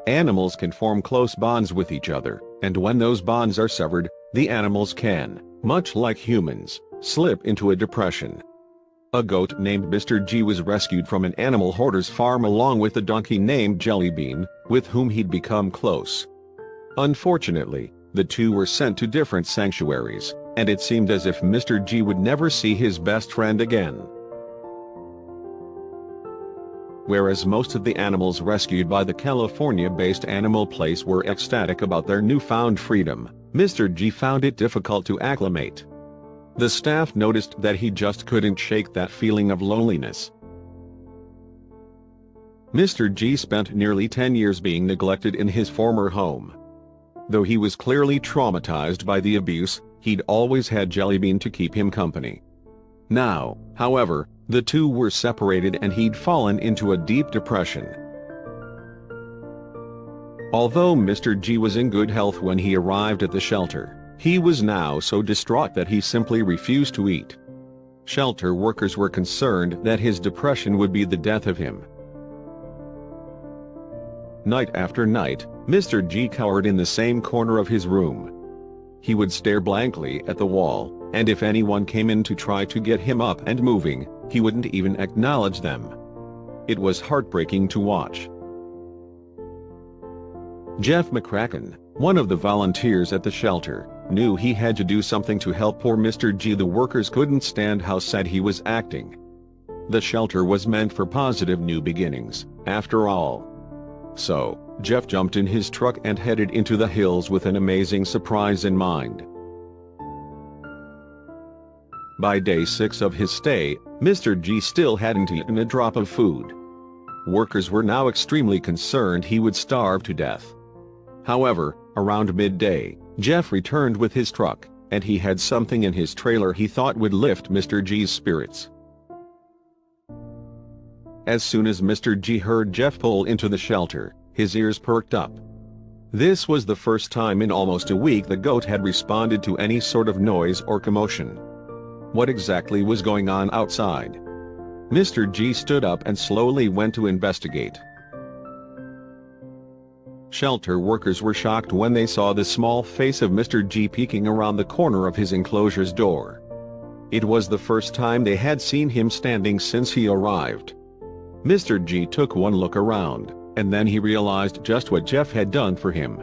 Animals can form close bonds with each other, and when those bonds are severed, the animals can, much like humans, slip into a depression. A goat named Mr. G was rescued from an animal hoarder's farm along with a donkey named Jellybean, with whom he'd become close. Unfortunately, the two were sent to different sanctuaries, and it seemed as if Mr. G would never see his best friend again. Whereas most of the animals rescued by the California-based Animal Place were ecstatic about their newfound freedom, Mr. G found it difficult to acclimate. The staff noticed that he just couldn't shake that feeling of loneliness. Mr. G spent nearly 10 years being neglected in his former home. Though he was clearly traumatized by the abuse, he'd always had Jellybean to keep him company. Now, however, the two were separated and he'd fallen into a deep depression. Although Mr. G was in good health when he arrived at the shelter, he was now so distraught that he simply refused to eat. Shelter workers were concerned that his depression would be the death of him. Night after night, Mr. G cowered in the same corner of his room. He would stare blankly at the wall, and if anyone came in to try to get him up and moving, he wouldn't even acknowledge them. It was heartbreaking to watch. Jeff McCracken, one of the volunteers at the shelter, knew he had to do something to help poor Mr. G. The workers couldn't stand how sad he was acting. The shelter was meant for positive new beginnings, after all. So, Jeff jumped in his truck and headed into the hills with an amazing surprise in mind. By day 6 of his stay, Mr. G still hadn't eaten a drop of food. Workers were now extremely concerned he would starve to death. However, around midday, Jeff returned with his truck, and he had something in his trailer he thought would lift Mr. G's spirits. As soon as Mr. G heard Jeff pull into the shelter, his ears perked up. This was the first time in almost a week the goat had responded to any sort of noise or commotion. What exactly was going on outside? Mr. G stood up and slowly went to investigate. Shelter workers were shocked when they saw the small face of Mr. G peeking around the corner of his enclosure's door. It was the first time they had seen him standing since he arrived. Mr. G took one look around, and then he realized just what Jeff had done for him.